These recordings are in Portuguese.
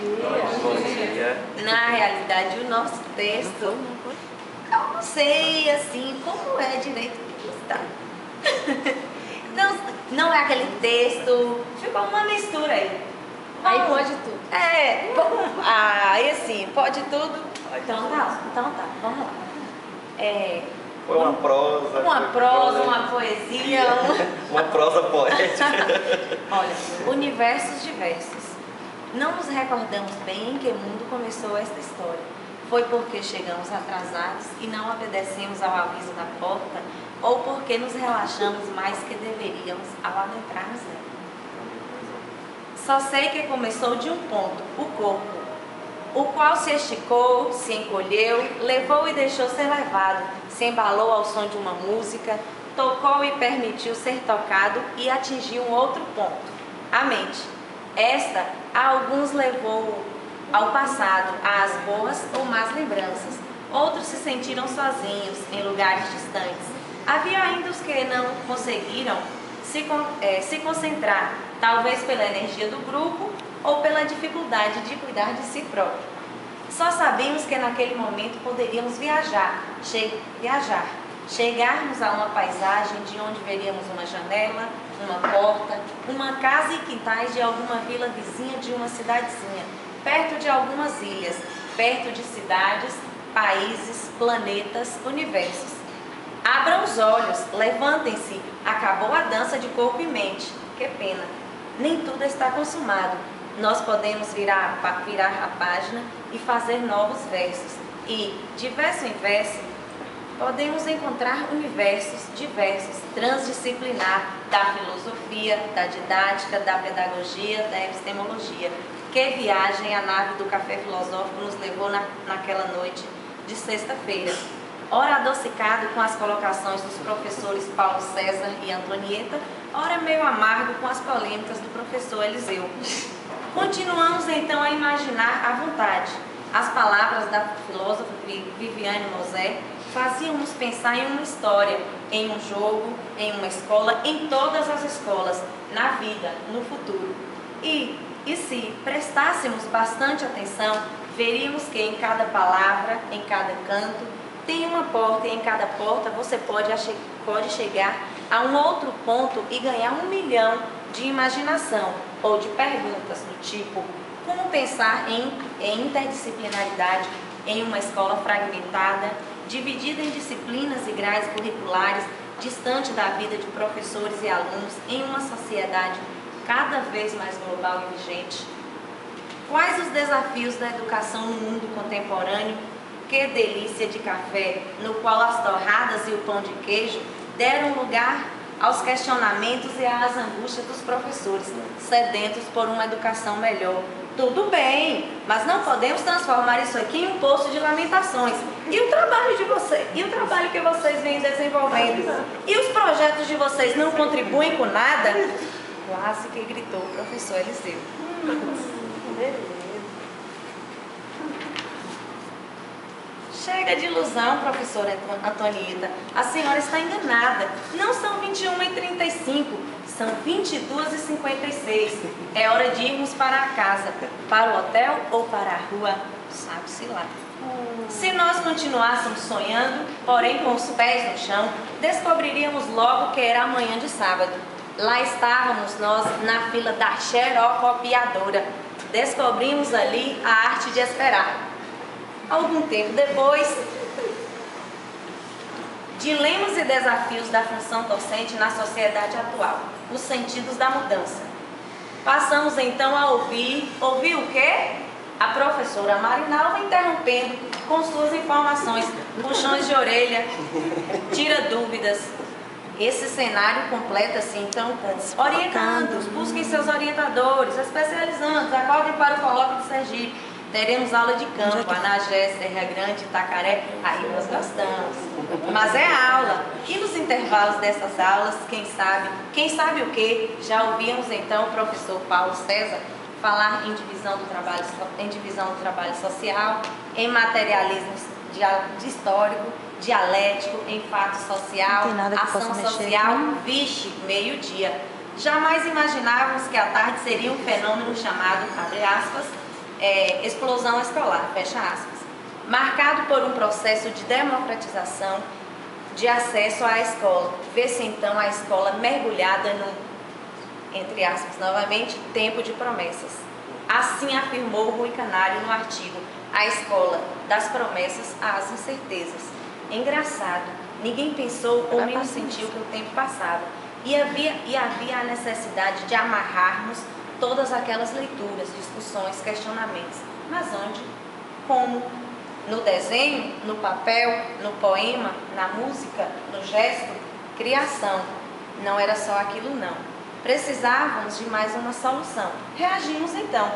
Bom dia. Na realidade, o nosso texto, eu não sei, assim, como é direito que está. Não é aquele texto, ficou uma mistura aí. Aí pode tudo. Aí assim, pode tudo. Então tá, vamos lá. Foi uma prosa. Uma poesia. Uma prosa poética. Olha, universos diversos. Não nos recordamos bem em que mundo começou esta história. Foi porque chegamos atrasados e não obedecemos ao aviso da porta, ou porque nos relaxamos mais que deveríamos ao adentrarmos nela. Só sei que começou de um ponto, o corpo, o qual se esticou, se encolheu, levou e deixou ser levado, se embalou ao som de uma música, tocou e permitiu ser tocado e atingiu um outro ponto, a mente. Esta, a alguns levou ao passado, às boas ou más lembranças. Outros se sentiram sozinhos, em lugares distantes. Havia ainda os que não conseguiram se concentrar, talvez pela energia do grupo ou pela dificuldade de cuidar de si próprio. Só sabíamos que naquele momento poderíamos chegarmos a uma paisagem de onde veríamos uma janela, uma porta, uma casa e quintais de alguma vila vizinha de uma cidadezinha, perto de algumas ilhas, perto de cidades, países, planetas, universos. Abram os olhos, levantem-se, acabou a dança de corpo e mente. Que pena, nem tudo está consumado. Nós podemos virar a página e fazer novos versos. E, de verso em verso, podemos encontrar universos diversos, transdisciplinar, da filosofia, da didática, da pedagogia, da epistemologia. Que viagem a nave do café filosófico nos levou naquela noite de sexta-feira. Ora adocicado com as colocações dos professores Paulo César e Antonieta, ora meio amargo com as polêmicas do professor Eliseu. Continuamos então a imaginar à vontade. As palavras da filósofa Viviane Mosé faziam-nos pensar em uma história, em um jogo, em uma escola, em todas as escolas, na vida, no futuro. E se prestássemos bastante atenção, veríamos que em cada palavra, em cada canto, tem uma porta e em cada porta você pode chegar a um outro ponto e ganhar 1 milhão de imaginação ou de perguntas do tipo: como pensar em interdisciplinaridade em uma escola fragmentada, dividida em disciplinas e grades curriculares, distante da vida de professores e alunos em uma sociedade cada vez mais global e vigente? Quais os desafios da educação no mundo contemporâneo? Que delícia de café, no qual as torradas e o pão de queijo deram lugar aos questionamentos e às angústias dos professores, sedentos por uma educação melhor. Tudo bem, mas não podemos transformar isso aqui em um poço de lamentações. E o trabalho de vocês? E o trabalho que vocês vêm desenvolvendo? E os projetos de vocês não contribuem com nada? Quase que gritou o professor Eliseu. Chega de ilusão, professora Antonieta. A senhora está enganada. Não são 21h35, são 22h56. É hora de irmos para a casa, para o hotel ou para a rua, sabe-se lá. Se nós continuássemos sonhando, porém com os pés no chão, descobriríamos logo que era amanhã de sábado. Lá estávamos nós na fila da xerocopiadora. Descobrimos ali a arte de esperar. Algum tempo depois, dilemas e desafios da função docente na sociedade atual, os sentidos da mudança. Passamos então a ouvir o quê? A professora Marinalva interrompendo com suas informações, puxões de orelha, tira dúvidas. Esse cenário completa-se então com orientandos, busquem seus orientadores, especializandos, acordem para o colóquio de Sergipe. Teremos aula de campo, Anagé, Serra Grande, Itacaré, aí nós gostamos. Mas é aula. E nos intervalos dessas aulas, quem sabe o quê? Já ouvimos então o professor Paulo César falar em divisão do trabalho social, em materialismo histórico, dialético, em fato social, ação social, vixe, meio-dia. Jamais imaginávamos que a tarde seria um fenômeno chamado, abre aspas, explosão escolar, fecha aspas, marcado por um processo de democratização de acesso à escola. Vê-se então a escola mergulhada no, entre aspas, novamente, tempo de promessas. Assim afirmou Rui Canário no artigo A Escola, das Promessas às Incertezas. Engraçado, ninguém pensou ou menos sentiu que o tempo passava e havia a necessidade de amarrarmos todas aquelas leituras, discussões, questionamentos. Mas onde? Como? No desenho, no papel, no poema, na música, no gesto? Criação. Não era só aquilo não. Precisávamos de mais uma solução. Reagimos então.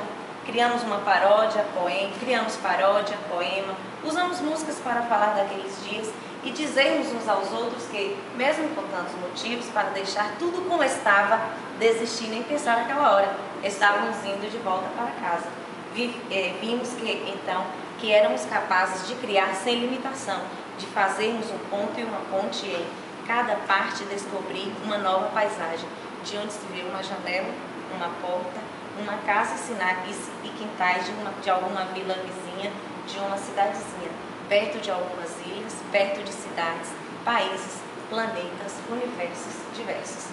Criamos uma paródia, poema, usamos músicas para falar daqueles dias e dizermos uns aos outros que, mesmo com tantos motivos para deixar tudo como estava, desistir nem pensar naquela hora, estávamos indo de volta para casa. Vimos que, então, que éramos capazes de criar sem limitação, de fazermos um ponto e uma ponte em cada parte descobrir uma nova paisagem, de onde se vê uma janela, uma porta, uma casa e quintais de alguma vila vizinha, de uma cidadezinha, perto de algumas ilhas, perto de cidades, países, planetas, universos diversos.